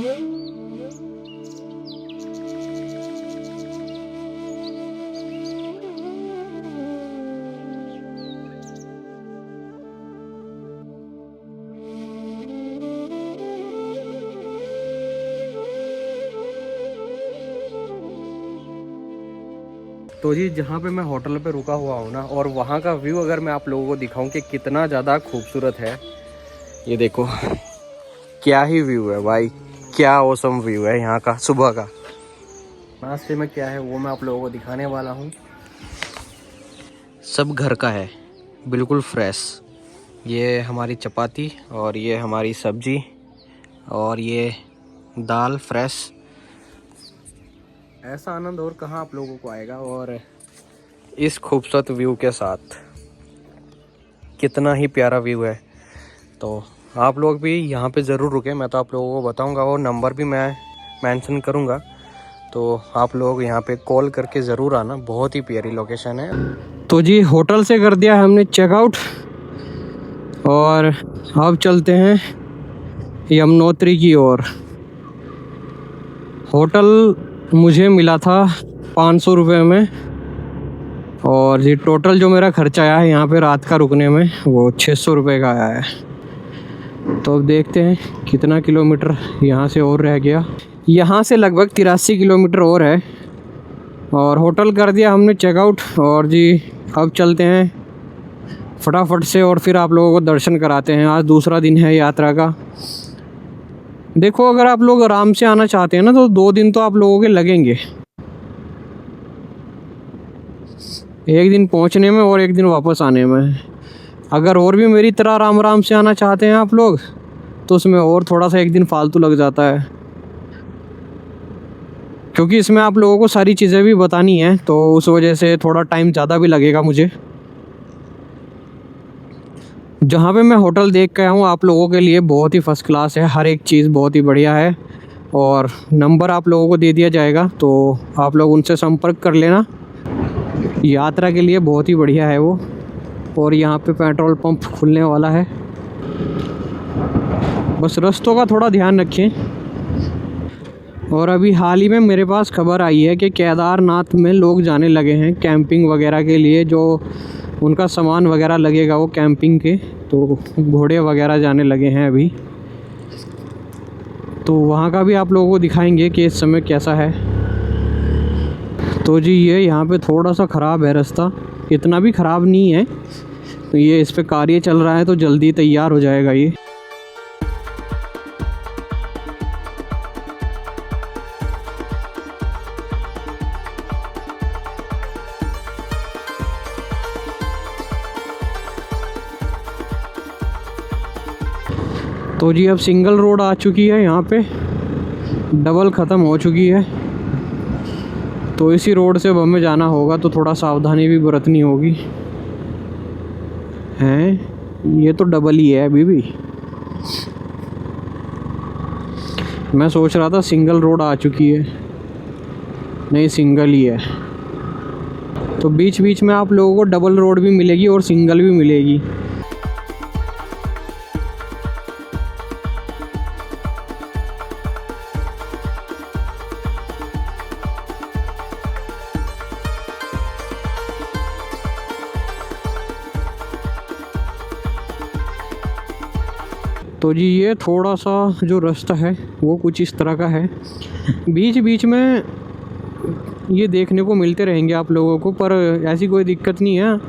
तो जी जहाँ पे मैं होटल पे रुका हुआ हूँ ना, और वहाँ का व्यू अगर मैं आप लोगों को दिखाऊं कि कितना ज़्यादा खूबसूरत है, ये देखो क्या ही व्यू है भाई, क्या औसम व्यू है यहाँ का सुबह का। नाश्ते में क्या है वो मैं आप लोगों को दिखाने वाला हूँ। सब घर का है, बिल्कुल फ्रेश। ये हमारी चपाती और ये हमारी सब्जी और ये दाल फ्रेश। ऐसा आनंद और कहाँ आप लोगों को आएगा, और इस खूबसूरत व्यू के साथ कितना ही प्यारा व्यू है। तो आप लोग भी यहाँ पे ज़रूर रुके, मैं तो आप लोगों को बताऊँगा और नंबर भी मैं मेंशन करूँगा, तो आप लोग यहाँ पे कॉल करके ज़रूर आना। बहुत ही प्यारी लोकेशन है। तो जी होटल से कर दिया हमने चेकआउट और अब चलते हैं यमुनोत्री की ओर। होटल मुझे मिला था 500 रुपये में, और ये टोटल जो मेरा खर्चा आया है यहाँ पे रात का रुकने में वो 600 रुपये का आया है। तो अब देखते हैं कितना किलोमीटर यहाँ से और रह गया। यहाँ से लगभग 83 किलोमीटर और है, और होटल कर दिया हमने चेकआउट। और जी अब चलते हैं फटाफट से और फिर आप लोगों को दर्शन कराते हैं। आज दूसरा दिन है यात्रा का। देखो अगर आप लोग आराम से आना चाहते हैं ना तो 2 दिन तो आप लोगों के लगेंगे, एक दिन पहुंचने में और एक दिन वापस आने में। अगर और भी मेरी तरह आराम आराम से आना चाहते हैं आप लोग तो उसमें और थोड़ा सा एक दिन फालतू लग जाता है, क्योंकि इसमें आप लोगों को सारी चीज़ें भी बतानी है, तो उस वजह से थोड़ा टाइम ज़्यादा भी लगेगा मुझे। जहाँ पे मैं होटल देख के आया हूँ आप लोगों के लिए बहुत ही फ़र्स्ट क्लास है, हर एक चीज़ बहुत ही बढ़िया है, और नंबर आप लोगों को दे दिया जाएगा, तो आप लोग उनसे संपर्क कर लेना। यात्रा के लिए बहुत ही बढ़िया है वो। और यहाँ पे पेट्रोल पंप खुलने वाला है, बस रास्तों का थोड़ा ध्यान रखें। और अभी हाल ही में मेरे पास खबर आई है कि केदारनाथ में लोग जाने लगे हैं कैंपिंग वगैरह के लिए, जो उनका सामान वगैरह लगेगा वो कैंपिंग के, तो घोड़े वगैरह जाने लगे हैं अभी। तो वहाँ का भी आप लोगों को दिखाएंगे कि इस समय कैसा है। तो जी ये यहाँ पे थोड़ा सा ख़राब है रास्ता, इतना भी ख़राब नहीं है, तो ये इस पे कार्य चल रहा है तो जल्दी तैयार हो जाएगा ये। तो जी अब सिंगल रोड आ चुकी है, यहाँ पे डबल ख़त्म हो चुकी है, तो इसी रोड से अब हमें जाना होगा, तो थोड़ा सावधानी भी बरतनी होगी। हैं ये तो डबल ही है अभी भी। मैं सोच रहा था सिंगल रोड आ चुकी है, नहीं सिंगल ही है। तो बीच बीच में आप लोगों को डबल रोड भी मिलेगी और सिंगल भी मिलेगी। तो जी ये थोड़ा सा जो रास्ता है वो कुछ इस तरह का है, बीच बीच में ये देखने को मिलते रहेंगे आप लोगों को, पर ऐसी कोई दिक्कत नहीं है,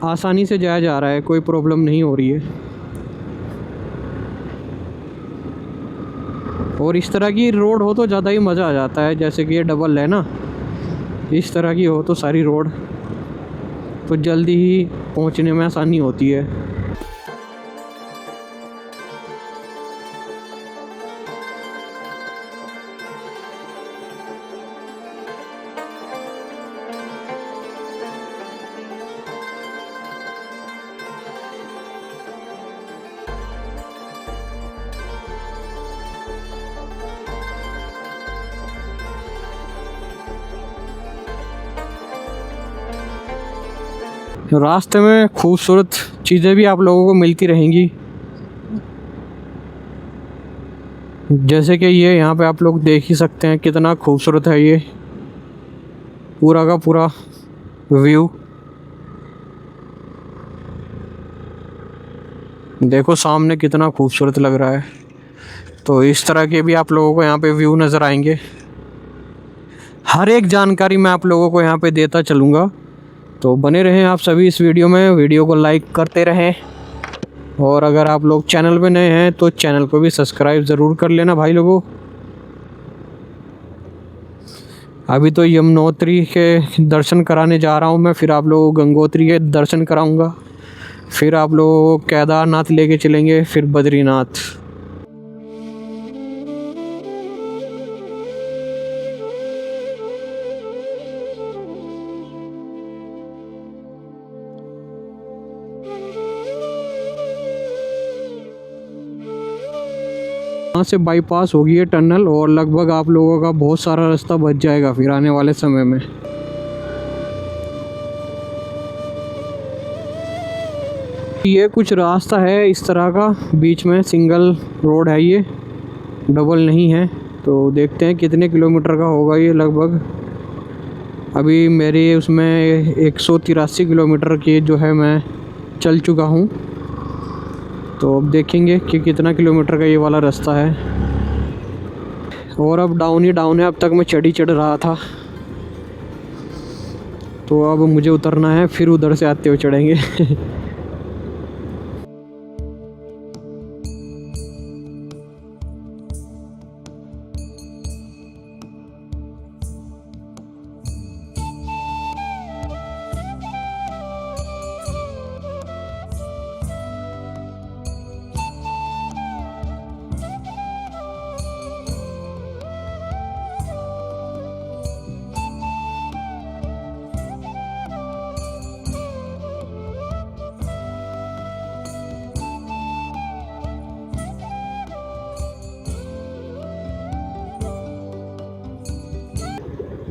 आसानी से जाया जा रहा है, कोई प्रॉब्लम नहीं हो रही है। और इस तरह की रोड हो तो ज़्यादा ही मज़ा आ जाता है, जैसे कि ये डबल है ना, इस तरह की हो तो सारी रोड तो जल्दी ही पहुंचने में आसानी होती है। रास्ते में खूबसूरत चीज़ें भी आप लोगों को मिलती रहेंगी। जैसे कि ये यहाँ पे आप लोग देख ही सकते हैं कितना खूबसूरत है ये पूरा का पूरा व्यू। देखो सामने कितना खूबसूरत लग रहा है। तो इस तरह के भी आप लोगों को यहाँ पे व्यू नज़र आएंगे। हर एक जानकारी मैं आप लोगों को यहाँ पे देता चलूँगा, तो बने रहें आप सभी इस वीडियो में। वीडियो को लाइक करते रहें, और अगर आप लोग चैनल पे नए हैं तो चैनल को भी सब्सक्राइब ज़रूर कर लेना भाई लोगों। अभी तो यमुनोत्री के दर्शन कराने जा रहा हूँ मैं, फिर आप लोगों को गंगोत्री के दर्शन कराऊँगा, फिर आप लोगों को केदारनाथ लेके चलेंगे, फिर बद्रीनाथ। यहाँ से बाईपास होगी ये टनल, और लगभग आप लोगों का बहुत सारा रास्ता बच जाएगा फिर आने वाले समय में। ये कुछ रास्ता है इस तरह का, बीच में सिंगल रोड है, ये डबल नहीं है। तो देखते हैं कितने किलोमीटर का होगा ये लगभग। अभी मेरे उसमें 183 किलोमीटर की जो है मैं चल चुका हूँ। तो अब देखेंगे कि कितना किलोमीटर का ये वाला रास्ता है। और अब डाउन ही डाउन है, अब तक मैं चढ़ रहा था, तो अब मुझे उतरना है, फिर उधर से आते हुए चढ़ेंगे।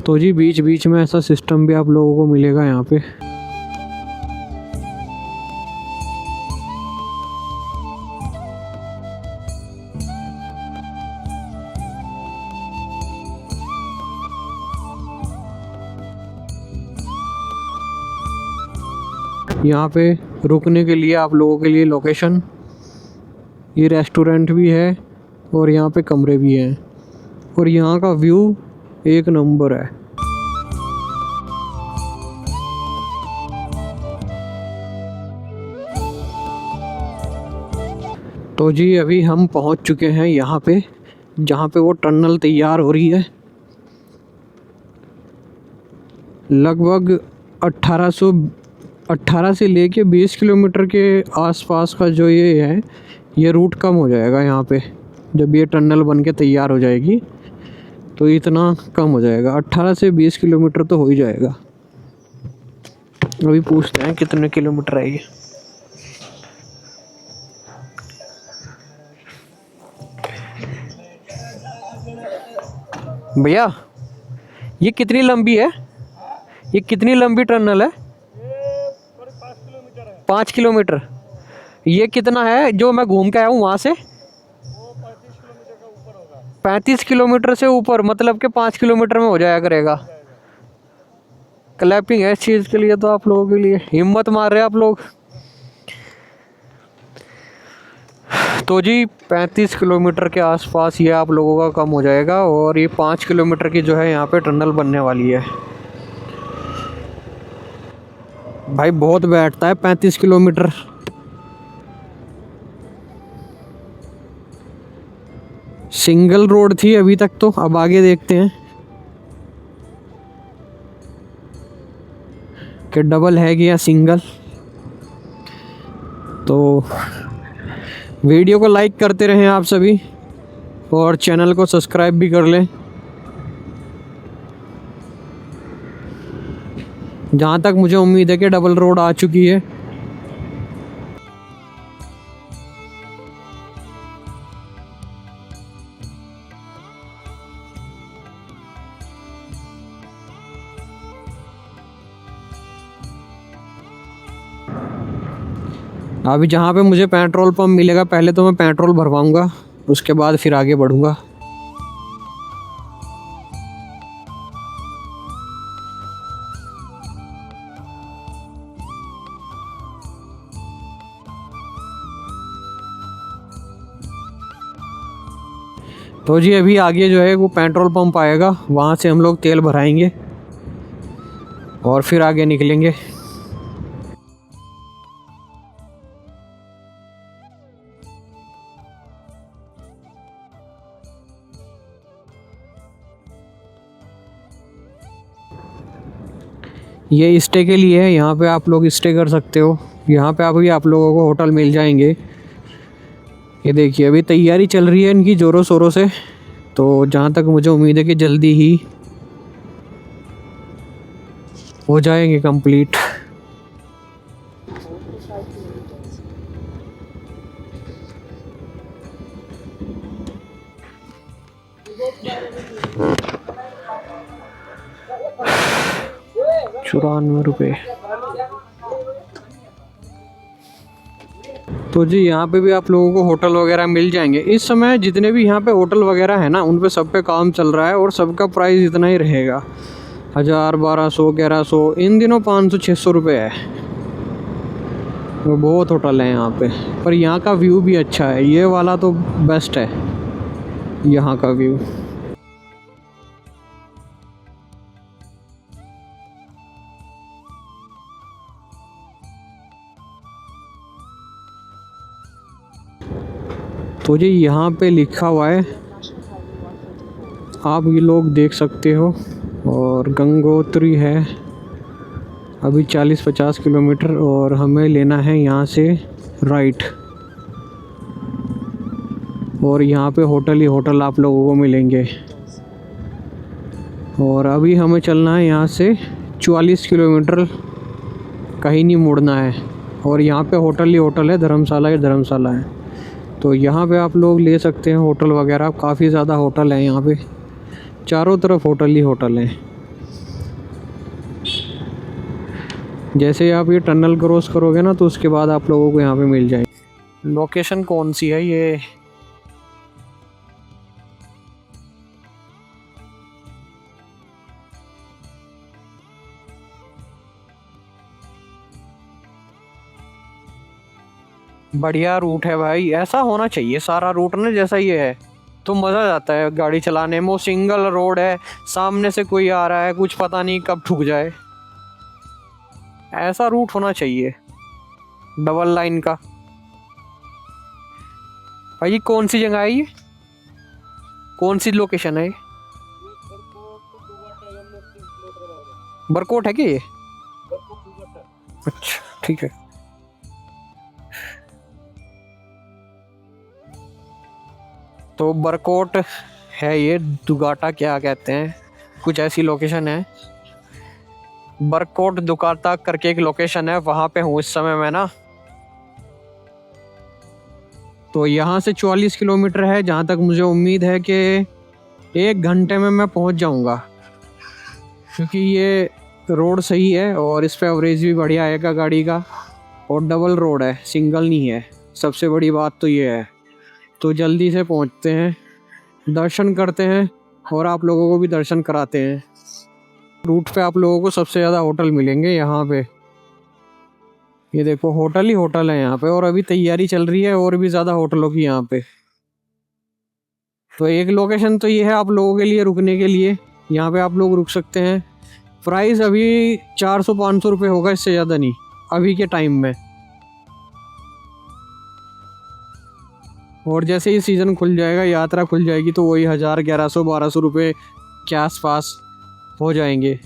तो जी बीच बीच में ऐसा सिस्टम भी आप लोगों को मिलेगा यहाँ पे। यहाँ पे रुकने के लिए आप लोगों के लिए लोकेशन, ये रेस्टोरेंट भी है और यहाँ पे कमरे भी हैं, और यहाँ का व्यू एक नंबर है। तो जी अभी हम पहुँच चुके हैं यहाँ पे, जहाँ पे वो टनल तैयार हो रही है। लगभग 18 से लेके 20 किलोमीटर के आसपास का जो ये है, ये रूट कम हो जाएगा यहाँ पे। जब ये टनल बन के तैयार हो जाएगी तो इतना कम हो जाएगा, 18 से 20 किलोमीटर तो हो ही जाएगा। अभी पूछते हैं कितने किलोमीटर है ये। भैया ये कितनी लंबी है, ये कितनी लंबी टनल है? 5 किलोमीटर। ये कितना है जो मैं घूम के आया हूँ वहाँ से? 35 किलोमीटर से ऊपर, मतलब कि 5 किलोमीटर में हो जाया करेगा। क्लैपिंग है इस चीज़ के लिए, तो आप लोगों के लिए हिम्मत मार रहे हैं आप लोग। तो जी 35 किलोमीटर के आसपास ये आप लोगों का कम हो जाएगा, और ये 5 किलोमीटर की जो है यहाँ पे टनल बनने वाली है। भाई बहुत बैठता है 35 किलोमीटर। सिंगल रोड थी अभी तक, तो अब आगे देखते हैं कि डबल है कि या सिंगल। तो वीडियो को लाइक करते रहें आप सभी, और चैनल को सब्सक्राइब भी कर लें। जहाँ तक मुझे उम्मीद है कि डबल रोड आ चुकी है। अभी जहाँ पे मुझे पेट्रोल पंप मिलेगा, पहले तो मैं पेट्रोल भरवाऊँगा, उसके बाद फिर आगे बढ़ूँगा। तो जी अभी आगे जो है वो पेट्रोल पंप आएगा, वहाँ से हम लोग तेल भराएंगे और फिर आगे निकलेंगे। ये स्टे के लिए है, यहाँ पे आप लोग स्टे कर सकते हो। यहाँ पे अभी आप लोगों को होटल मिल जाएंगे। ये देखिए अभी तैयारी चल रही है इनकी ज़ोरों शोरों से, तो जहाँ तक मुझे उम्मीद है कि जल्दी ही हो जाएंगे कंप्लीट। ₹94। तो जी यहाँ पे भी आप लोगों को होटल वगैरह मिल जाएंगे। इस समय जितने भी यहाँ पे होटल वगैरह है ना, उन पे सब पे काम चल रहा है और सबका प्राइस इतना ही रहेगा, 1000, 1200, 1100, इन दिनों 500-600 रुपये है। वो बहुत होटल है यहाँ पे, पर यहाँ का व्यू भी अच्छा है। ये वाला तो बेस्ट है यहाँ का व्यू। तो जी यहाँ पे लिखा हुआ है, आप ये लोग देख सकते हो, और गंगोत्री है अभी 40-50 किलोमीटर, और हमें लेना है यहाँ से राइट। और यहाँ पे होटल ही होटल आप लोगों को मिलेंगे। और अभी हमें चलना है यहाँ से 44 किलोमीटर, कहीं नहीं मुड़ना है। और यहाँ पे होटल ही होटल है, धर्मशाला ही धर्मशाला है। तो यहाँ पे आप लोग ले सकते हैं होटल वगैरह। काफ़ी ज़्यादा होटल है यहाँ पे, चारों तरफ होटल ही होटल हैं। जैसे आप ये टनल क्रॉस करोगे ना, तो उसके बाद आप लोगों को यहाँ पे मिल जाएगी। लोकेशन कौन सी है ये? बढ़िया रूट है भाई, ऐसा होना चाहिए सारा रूट ना जैसा ये है, तो मज़ा आता है गाड़ी चलाने में। वो सिंगल रोड है, सामने से कोई आ रहा है, कुछ पता नहीं कब ठुक जाए। ऐसा रूट होना चाहिए डबल लाइन का। भाई कौन सी जगह है ये, कौन सी लोकेशन है ये? बरकोट है क्या ये? अच्छा ठीक है। तो बरकोट है ये, दुगाटा क्या कहते हैं, कुछ ऐसी लोकेशन है। बरकोट दुगाटा करके एक लोकेशन है, वहाँ पे हूँ इस समय मैं ना। तो यहाँ से 44 किलोमीटर है, जहाँ तक मुझे उम्मीद है कि 1 घंटे में मैं पहुँच जाऊँगा, क्योंकि ये रोड सही है और इस पर एवरेज भी बढ़िया आएगा गाड़ी का। और डबल रोड है, सिंगल नहीं है, सबसे बड़ी बात तो ये है। तो जल्दी से पहुँचते हैं, दर्शन करते हैं और आप लोगों को भी दर्शन कराते हैं। रूट पे आप लोगों को सबसे ज़्यादा होटल मिलेंगे यहाँ पे। ये देखो होटल ही होटल है यहाँ पे, और अभी तैयारी चल रही है और भी ज़्यादा होटलों की यहाँ पे। तो एक लोकेशन तो ये है आप लोगों के लिए रुकने के लिए, यहाँ पे आप लोग रुक सकते हैं। प्राइस अभी 400-500 रुपये होगा, इससे ज़्यादा नहीं अभी के टाइम में। और जैसे ही सीज़न खुल जाएगा, यात्रा खुल जाएगी, तो वही 1000, 1100, 1200 रुपये के आसपास हो जाएंगे।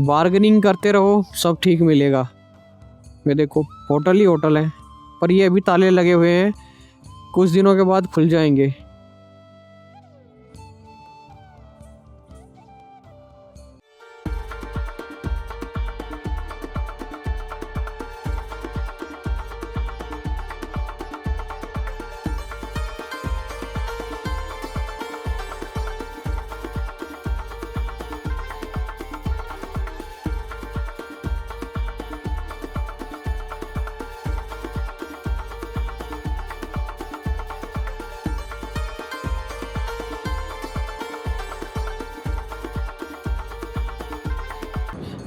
बार्गेनिंग करते रहो, सब ठीक मिलेगा। ये देखो होटल ही होटल है, पर ये अभी ताले लगे हुए हैं, कुछ दिनों के बाद खुल जाएंगे।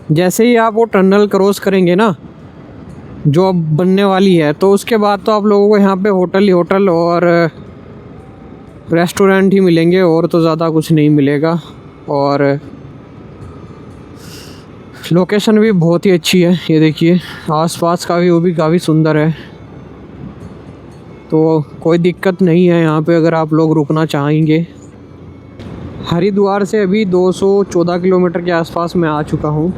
जैसे ही आप वो टनल क्रॉस करेंगे ना, जो अब बनने वाली है, तो उसके बाद तो आप लोगों को यहाँ पे होटल ही होटल और रेस्टोरेंट ही मिलेंगे, और तो ज़्यादा कुछ नहीं मिलेगा। और लोकेशन भी बहुत ही अच्छी है, ये देखिए आसपास का व्यू भी काफ़ी सुंदर है, तो कोई दिक्कत नहीं है यहाँ पे अगर आप लोग रुकना चाहेंगे। हरिद्वार से अभी 214 किलोमीटर के आसपास मैं आ चुका हूँ।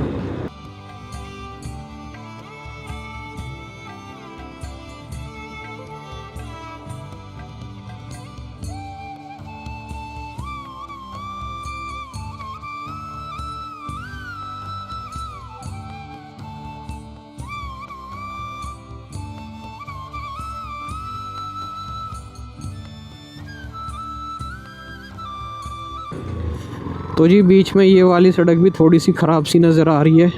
तो जी बीच में ये वाली सड़क भी थोड़ी सी ख़राब सी नज़र आ रही है।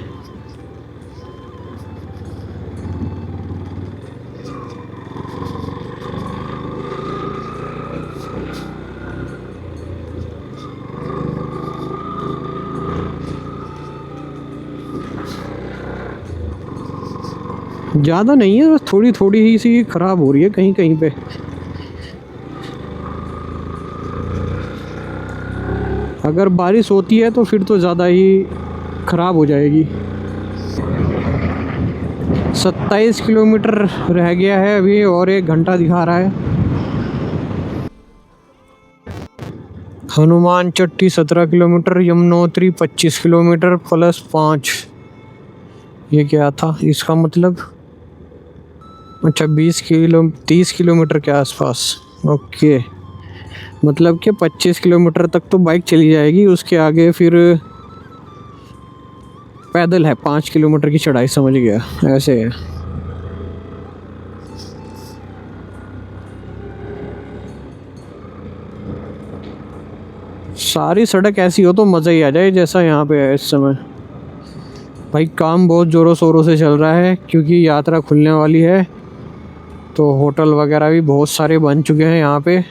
ज़्यादा नहीं है, बस थोड़ी थोड़ी ही सी ख़राब हो रही है कहीं कहीं पे। अगर बारिश होती है तो फिर तो ज़्यादा ही ख़राब हो जाएगी। 27 किलोमीटर रह गया है अभी, और 1 घंटा दिखा रहा है। हनुमान चट्टी 17 किलोमीटर, यमुनोत्री 25 किलोमीटर +5। ये क्या था इसका मतलब? अच्छा 30 किलोमीटर के आसपास। ओके, मतलब कि 25 किलोमीटर तक तो बाइक चली जाएगी, उसके आगे फिर पैदल है 5 किलोमीटर की चढ़ाई, समझ गया, ऐसे है। सारी सड़क ऐसी हो तो मज़ा ही आ जाए, जैसा यहाँ पे है इस समय। भाई काम बहुत ज़ोरों शोरों से चल रहा है, क्योंकि यात्रा खुलने वाली है, तो होटल वगैरह भी बहुत सारे बन चुके हैं यहाँ पे।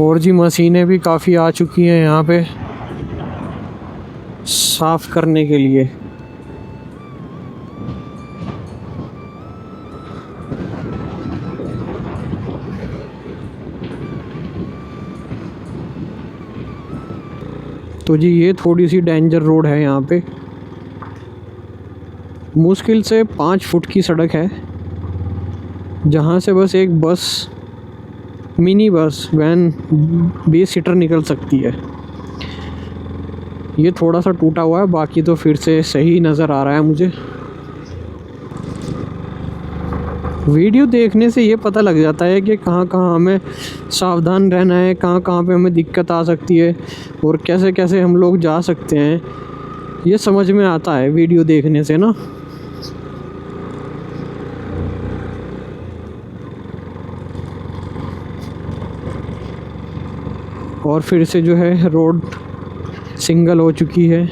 और जी मशीनें भी काफ़ी आ चुकी हैं यहाँ पे साफ़ करने के लिए। तो जी ये थोड़ी सी डेंजर रोड है यहाँ पे, मुश्किल से 5 फुट की सड़क है, जहाँ से बस एक बस, मिनी बस वैन 20 सीटर निकल सकती है। ये थोड़ा सा टूटा हुआ है, बाकी तो फिर से सही नज़र आ रहा है मुझे। वीडियो देखने से ये पता लग जाता है कि कहाँ कहाँ हमें सावधान रहना है, कहाँ कहाँ पे हमें दिक्कत आ सकती है, और कैसे कैसे हम लोग जा सकते हैं, ये समझ में आता है वीडियो देखने से ना। और फिर से जो है रोड सिंगल हो चुकी है।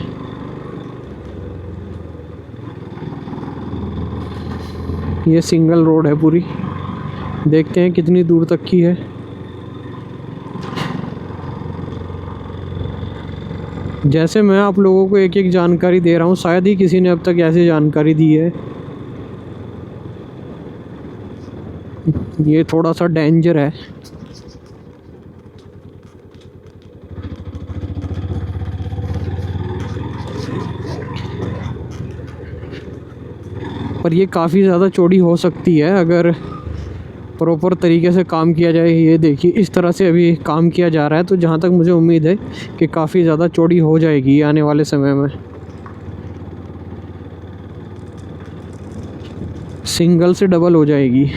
ये सिंगल रोड है पूरी, देखते हैं कितनी दूर तक की है। जैसे मैं आप लोगों को एक एक जानकारी दे रहा हूँ, शायद ही किसी ने अब तक ऐसी जानकारी दी है। ये थोड़ा सा डेंजर है। पर ये काफ़ी ज़्यादा चौड़ी हो सकती है अगर प्रॉपर तरीके से काम किया जाए। ये देखिए इस तरह से अभी काम किया जा रहा है, तो जहाँ तक मुझे उम्मीद है कि काफ़ी ज़्यादा चौड़ी हो जाएगी आने वाले समय में। सिंगल से डबल हो जाएगी।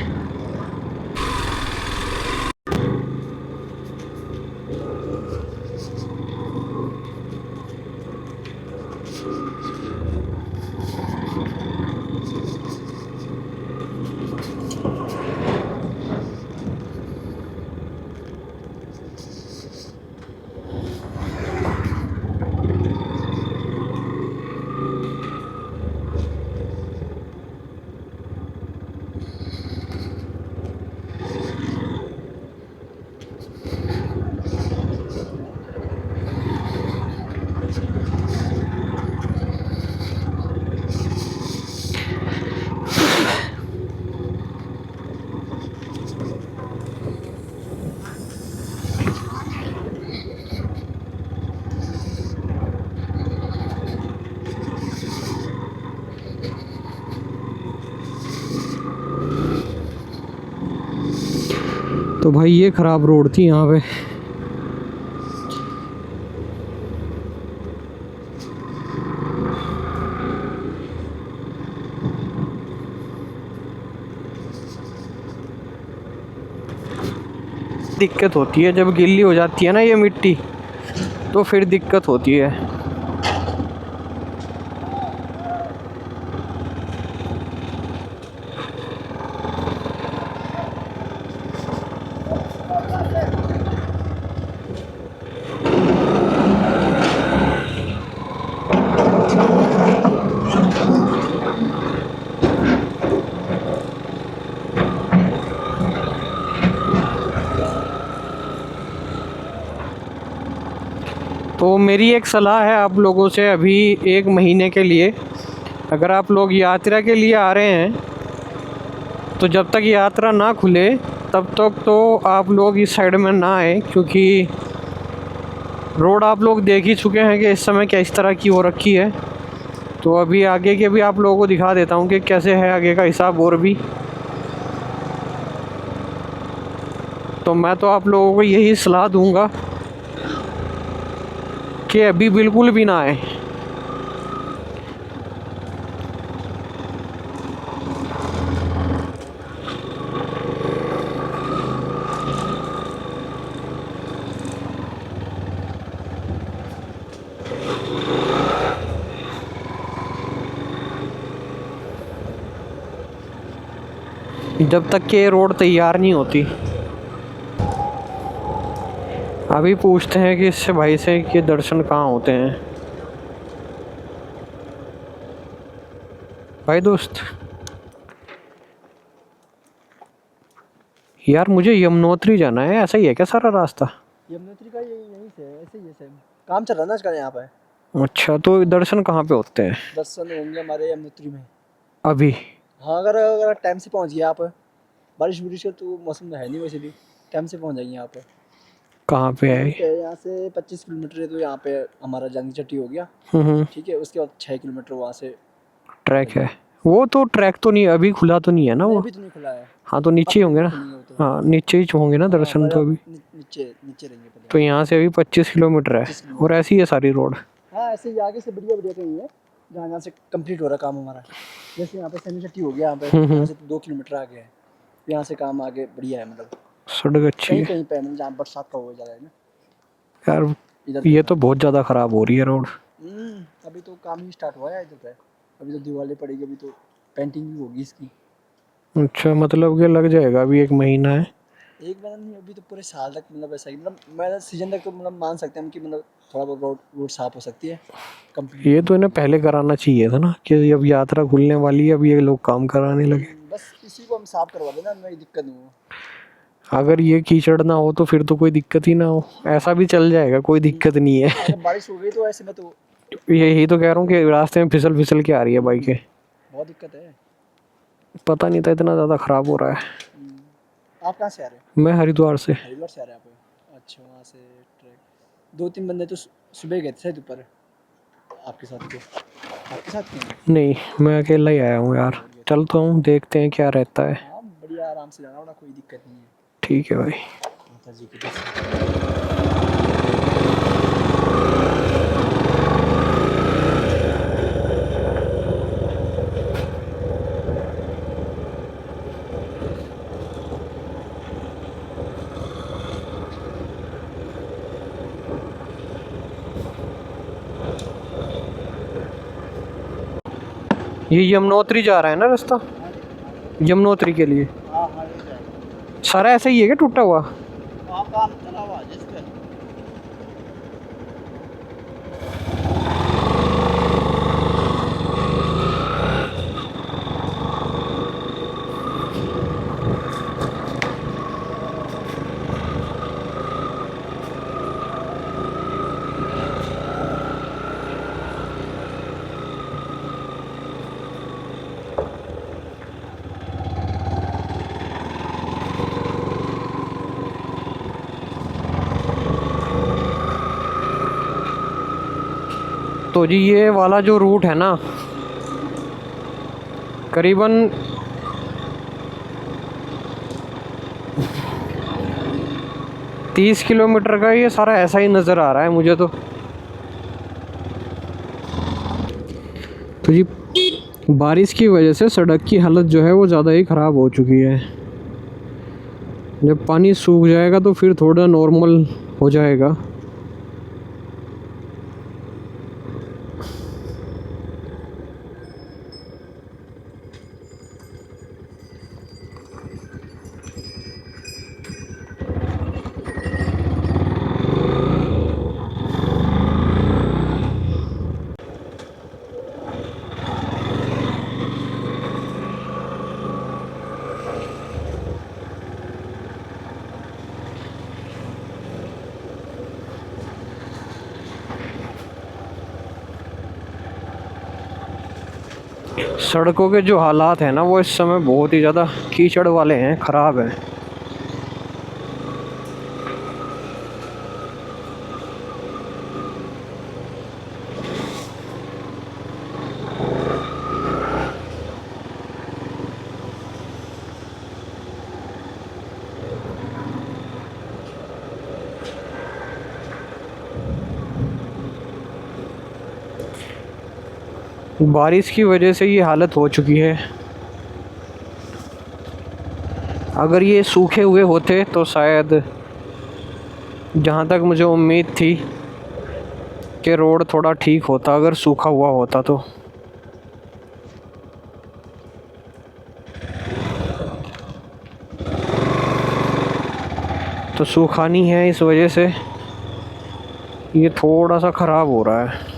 तो भाई ये ख़राब रोड थी यहाँ पे। दिक्कत होती है जब गीली हो जाती है ना ये मिट्टी, तो फिर दिक्कत होती है। तो मेरी एक सलाह है आप लोगों से, अभी 1 महीने के लिए अगर आप लोग यात्रा के लिए आ रहे हैं तो जब तक यात्रा ना खुले तब तक तो आप लोग इस साइड में ना आए, क्योंकि रोड आप लोग देख ही चुके हैं कि इस समय क्या इस तरह की हो रखी है। तो अभी आगे के भी आप लोगों को दिखा देता हूँ कि कैसे है आगे का हिसाब और भी। तो मैं तो आप लोगों को यही सलाह दूंगा कि अभी बिल्कुल भी ना आए। जब तक कि रोड तैयार नहीं होती। अभी पूछते हैं कि इससे भाई से कि दर्शन कहाँ होते हैं। भाई दोस्त यार, मुझे यमुनोत्री जाना है, ऐसा ही है क्या सारा रास्ता? यमुनोत्री का यहीं से है, ऐसे ही है, सेम काम चल रहा है ना इसका यहाँ पे। अच्छा, तो दर्शन कहाँ पे होते हैं? दर्शन होंगे हमारे यमुनोत्री में अभी? हाँ, अगर टाइम से पहुँच गए आप, बारिश बुरिश का तो मौसम है नहीं, वैसे भी टाइम से पहुँच जाएंगे यहाँ पे। कहाँ पे है? यहाँ से 25 किलोमीटर है, तो यहाँ पे हमारा जंग चट्टी हो गया। ठीक है, उसके बाद 6 किलोमीटर वहाँ से ट्रैक है। वो तो ट्रैक तो नहीं अभी खुला तो नहीं है ना वो? अभी तो नहीं खुला है। हाँ, तो नीचे ही होंगे ना। हाँ, नीचे ही होंगे ना दर्शन तो अभी। नीचे नीचे रहेंगे पहले। तो यहाँ से अभी 25 किलोमीटर है और ऐसी है सारी रोड। हाँ, ऐसे ही आगे से बढ़िया बढ़िया कहीं है जहाँ से कंप्लीट हो रहा काम हमारा। जैसे यहाँ पे सैनी चट्टी हो गया, यहाँ पे यहाँ से 2 किलोमीटर आगे है, यहाँ से काम आगे बढ़िया है। मतलब सड़क अच्छी है कहीं पे मतलब जहाँ बरसात का हो जाएगा ना यार। ये तो बहुत ज़्यादा ख़राब हो रही है रोड। अभी तो काम ही स्टार्ट हुआ है इधर पे। अभी तो दिवाली पड़ेगी, अभी तो पेंटिंग भी होगी इसकी। अच्छा, मतलब कि लग जाएगा, अभी 1 महीना है। 1 महीना नहीं, अभी तो पूरे साल तक मतलब ऐसा ही, मतलब मैं सीजन तक तो मतलब मान सकते हैं कि मतलब थोड़ा बहुत रोड साफ हो सकती है कंप्लीट। ये तो इन्हें पहले कराना चाहिए था ना, कि अब यात्रा खुलने वाली है, अब ये लोग काम कराने लगे। बस इसी को हम साफ करवा देना, हमें दिक्कत नहीं हो। अगर ये कीचड़ ना हो तो फिर तो कोई दिक्कत ही ना हो, ऐसा भी चल जाएगा, कोई दिक्कत नहीं है। जब बारिश हो गई तो ऐसे में तो यही तो कह रहा हूँ कि रास्ते में फिसल फिसल के आ रही है बाइकें। बहुत दिक्कत है। पता नहीं था इतना ज़्यादा ख़राब हो रहा है। आप कहाँ से आ रहे हो? मैं हरिद्वार से। हरिद्वार से आ रहे हैं आप? अच्छा, वहाँ से ट्रैक 2-3 बंदे तो सुबह गए थे ऊपर आपके साथ के। आपके साथ क्यों? नहीं, मैं अकेला ही आया हूँ यार। चलता हूँ, देखते हैं क्या रहता है। हाँ, बढ़िया आराम से जाना, कोई दिक्कत नहीं है। ठीक है भाई। माता जी की दर्शन। ये यमुनोत्री जा रहा है ना रास्ता? यमुनोत्री के लिए सारा ऐसा ही है क्या टूटा हुआ? काम चला हुआ जिस पे। तो जी ये वाला जो रूट है ना, करीबन 30 किलोमीटर का ये सारा ऐसा ही नज़र आ रहा है मुझे तो जी बारिश की वजह से सड़क की हालत जो है वो ज़्यादा ही ख़राब हो चुकी है। जब पानी सूख जाएगा तो फिर थोड़ा नॉर्मल हो जाएगा। सड़कों के जो हालात हैं ना वो इस समय बहुत ही ज़्यादा कीचड़ वाले हैं, ख़राब हैं। बारिश की वजह से ये हालत हो चुकी है। अगर ये सूखे हुए होते तो शायद, जहाँ तक मुझे उम्मीद थी, कि रोड थोड़ा ठीक होता अगर सूखा हुआ होता तो सूखा नहीं है, इस वजह से ये थोड़ा सा ख़राब हो रहा है।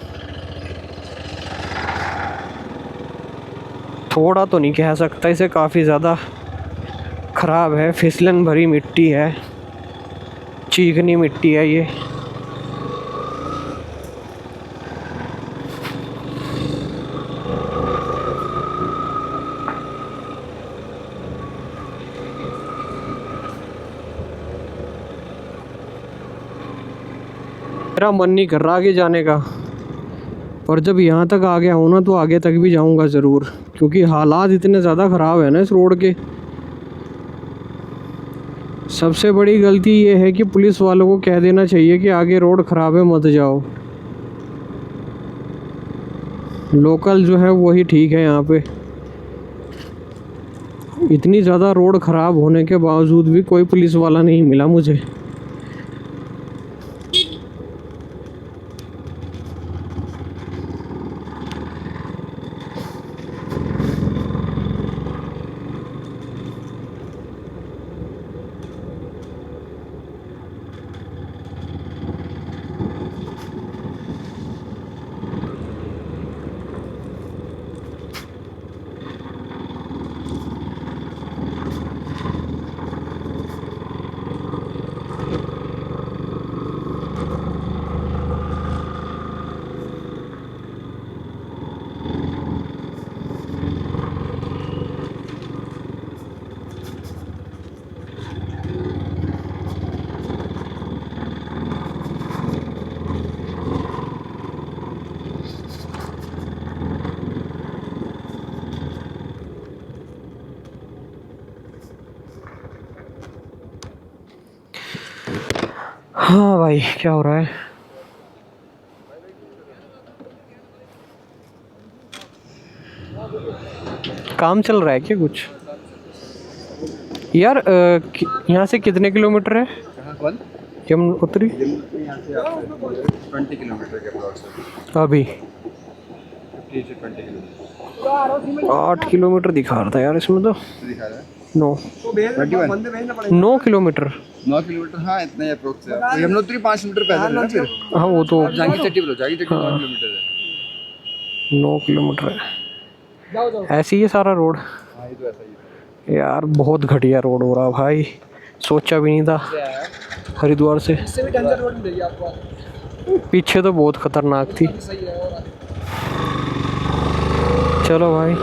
थोड़ा तो नहीं कह सकता इसे, काफ़ी ज़्यादा ख़राब है। फिसलन भरी मिट्टी है, चीकनी मिट्टी है ये। मेरा मन नहीं कर रहा आगे जाने का, और जब यहाँ तक आ गया हूँ ना तो आगे तक भी जाऊँगा ज़रूर, क्योंकि हालात इतने ज़्यादा ख़राब है ना इस रोड के। सबसे बड़ी गलती ये है कि पुलिस वालों को कह देना चाहिए कि आगे रोड ख़राब है मत जाओ। लोकल जो है वही ठीक है यहाँ पे। इतनी ज़्यादा रोड ख़राब होने के बावजूद भी कोई पुलिस वाला नहीं मिला मुझे। हाँ भाई, क्या हो रहा है? काम चल रहा है क्या कुछ? यार यहाँ से कितने किलोमीटर है यमुनोत्री? 20 किलोमीटर के अप्रॉक्स अभी 50 से 20 किलोमीटर 8 किलोमीटर दिखा रहा था यार इसमें तो। दिखा रहा है 9 किलोमीटर। 9 किलोमीटर, हाँ इतना ही अप्रोक्स है। तो यमुनोत्री 5 किलोमीटर पैदल है ना फिर। हाँ वो तो जांगी चट्टी बोलो, जांगी चट्टी 9 किलोमीटर है। 9 किलोमीटर है। ऐसी है सारा रोड। हाँ ये तो ऐसा ही है यार, बहुत घटिया रोड हो रहा भाई, सोचा भी नहीं था। हरिद्वार से इससे भी डेंजर रोड मिलेगी आपको। पीछे तो बहुत खतरनाक थी। चलो भाई,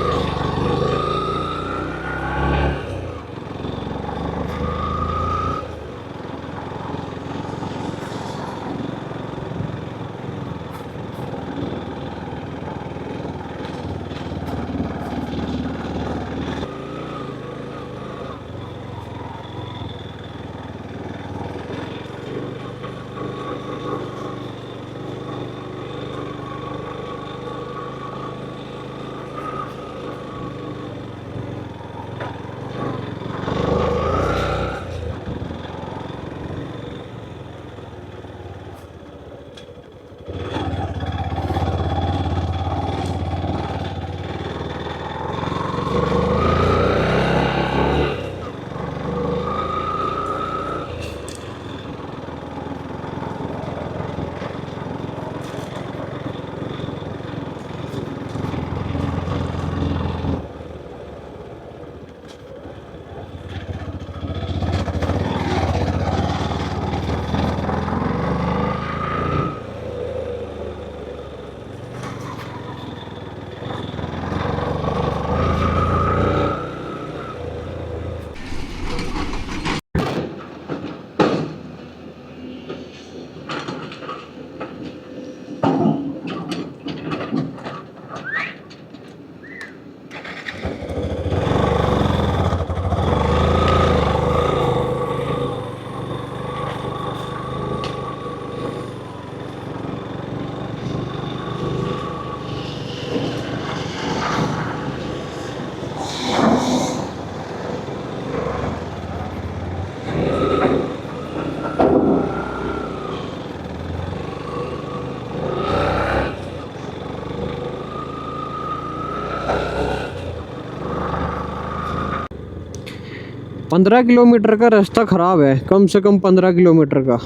15 किलोमीटर का रास्ता ख़राब है, कम से कम 15 किलोमीटर का।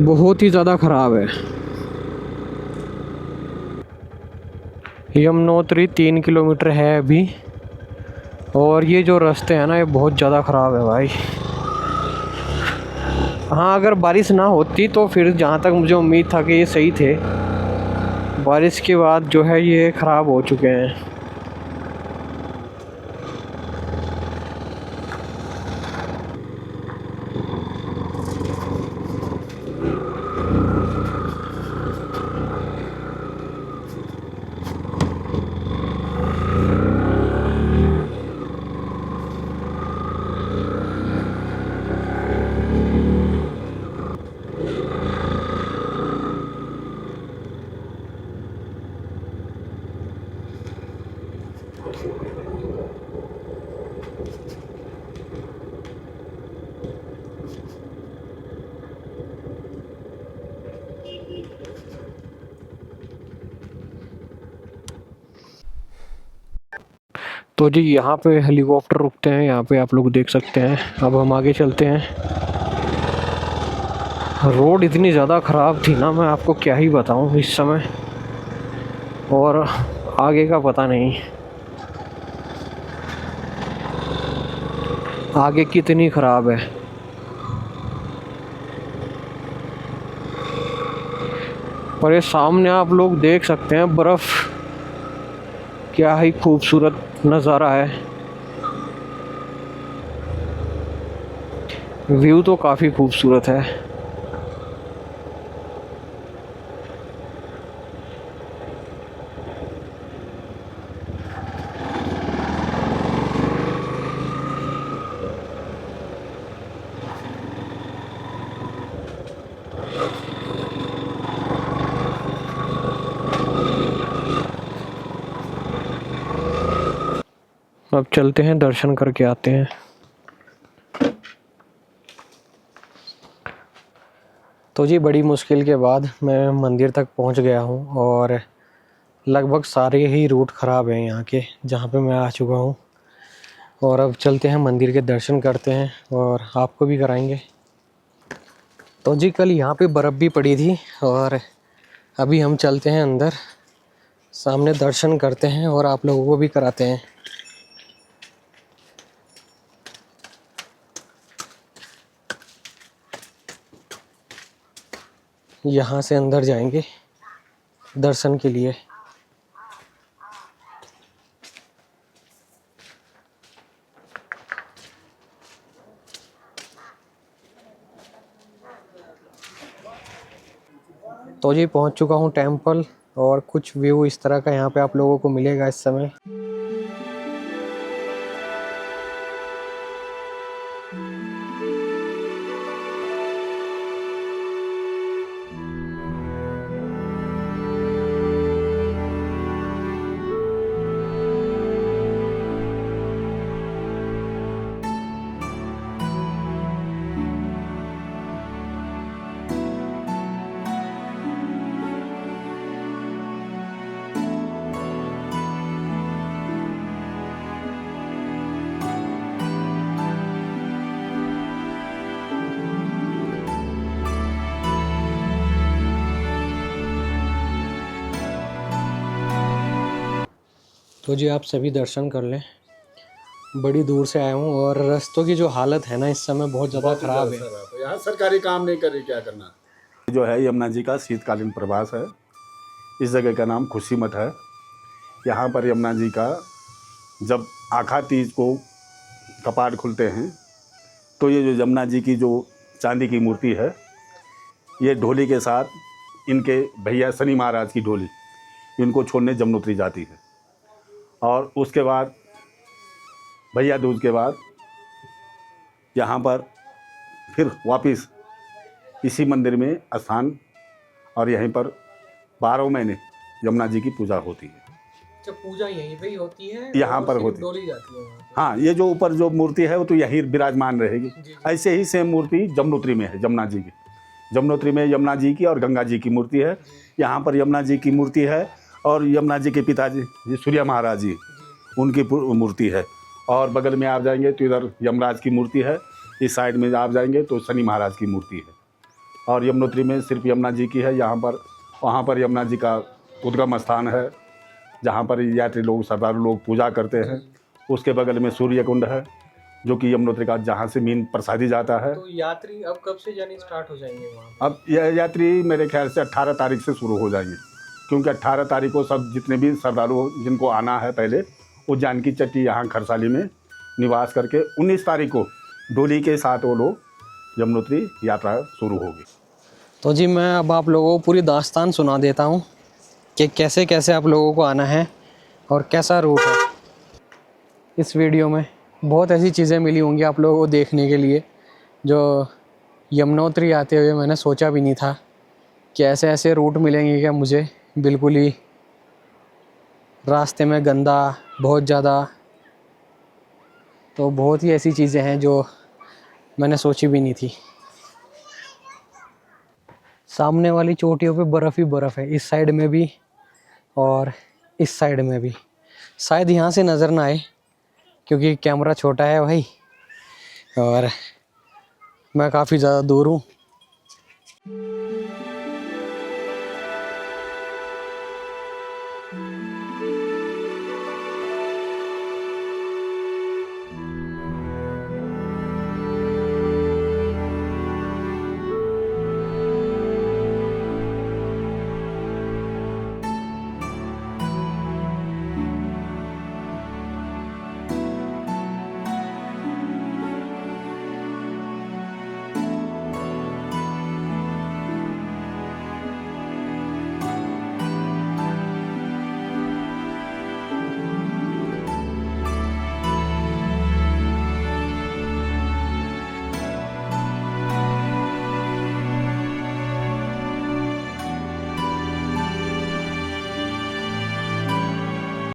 बहुत ही ज़्यादा ख़राब है। यमुनोत्री 3 किलोमीटर है अभी, और ये जो रास्ते हैं ना ये बहुत ज़्यादा ख़राब है भाई। हाँ, अगर बारिश ना होती तो फिर जहाँ तक मुझे उम्मीद था कि ये सही थे, बारिश के बाद जो है ये ख़राब हो चुके हैं। तो जी यहाँ पे हेलीकॉप्टर रुकते हैं, यहाँ पे आप लोग देख सकते हैं। अब हम आगे चलते हैं। रोड इतनी ज़्यादा ख़राब थी ना, मैं आपको क्या ही बताऊँ इस समय, और आगे का पता नहीं आगे कितनी ख़राब है। और ये सामने आप लोग देख सकते हैं बर्फ़, क्या ही खूबसूरत नज़ारा है। व्यू तो काफ़ी खूबसूरत है। अब चलते हैं, दर्शन करके आते हैं। तो जी बड़ी मुश्किल के बाद मैं मंदिर तक पहुंच गया हूं, और लगभग सारे ही रूट ख़राब हैं यहाँ के जहाँ पे मैं आ चुका हूं। और अब चलते हैं मंदिर के दर्शन करते हैं, और आपको भी कराएंगे। तो जी कल यहाँ पे बर्फ़ भी पड़ी थी, और अभी हम चलते हैं अंदर, सामने दर्शन करते हैं और आप लोगों को भी कराते हैं। यहाँ से अंदर जाएंगे दर्शन के लिए। तो जी पहुँच चुका हूँ टेंपल, और कुछ व्यू इस तरह का यहाँ पे आप लोगों को मिलेगा इस समय। तो जी आप सभी दर्शन कर लें, बड़ी दूर से आया हूँ, और रास्तों की जो हालत है ना इस समय बहुत ज़्यादा ख़राब है। यहाँ सरकारी काम नहीं कर रही, क्या करना। जो है यमुना जी का शीतकालीन प्रवास है। इस जगह का नाम खुशी मठ है। यहाँ पर यमुना जी का जब आखा तीज को कपाट खुलते हैं, तो ये जो यमुना जी की जो चांदी की मूर्ति है, ये ढोली के साथ इनके भैया शनि महाराज की ढोली इनको छोड़ने यमुनोत्री जाती है। और उसके बाद भैया दूज के बाद यहाँ पर फिर वापस इसी मंदिर में स्थान, और यहीं पर 12 महीने यमुना जी की पूजा होती है। अच्छा, पूजा यहीं पे ही होती है, यहाँ पर होती है, डोली जाती है वहाँ पे। हाँ, ये जो ऊपर जो मूर्ति है वो तो यहीं विराजमान रहेगी। ऐसे ही सेम मूर्ति यमुनोत्री में है, यमुना जी की। यमुनोत्री में यमुना जी की और गंगा जी की मूर्ति है। यहाँ पर यमुना जी की मूर्ति है, और यमुना जी के पिताजी जी सूर्य महाराज जी, उनकी मूर्ति है। और बगल में आप जाएंगे तो इधर यमराज की मूर्ति है, इस साइड में आप जाएंगे तो शनि महाराज की मूर्ति है। और यमुनोत्री में सिर्फ यमुना जी की है। यहाँ पर वहाँ पर यमुना जी का उद्गम स्थान है, जहाँ पर यात्री लोग, श्रद्धालु लोग पूजा करते हैं। उसके बगल में सूर्य कुंड है, जो कि यमुनोत्री का जहाँ से मीन प्रसादी जाता है। तो यात्री अब कब से जाने स्टार्ट हो जाएंगे वहाँ? अब यह यात्री मेरे ख्याल से 18 तारीख से शुरू हो जाएंगे, क्योंकि 18 तारीख को सब जितने भी श्रद्धालु जिनको आना है पहले, वो जानकी चट्टी यहाँ खरसाली में निवास करके 19 तारीख को डोली के साथ वो लोग यमुनोत्री यात्रा शुरू होगी। तो जी मैं अब आप लोगों को पूरी दास्तान सुना देता हूँ कि कैसे कैसे आप लोगों को आना है और कैसा रूट है। इस वीडियो में बहुत ऐसी चीज़ें मिली होंगी आप लोगों को देखने के लिए जो यमुनोत्री आते हुए मैंने सोचा भी नहीं था कि ऐसे ऐसे रूट मिलेंगे क्या मुझे। बिल्कुल ही रास्ते में गंदा बहुत ज़्यादा, तो बहुत ही ऐसी चीज़ें हैं जो मैंने सोची भी नहीं थी। सामने वाली चोटियों पे बर्फ़ ही बर्फ़ है, इस साइड में भी और इस साइड में भी। शायद यहाँ से नज़र ना आए क्योंकि कैमरा छोटा है भाई और मैं काफ़ी ज़्यादा दूर हूँ।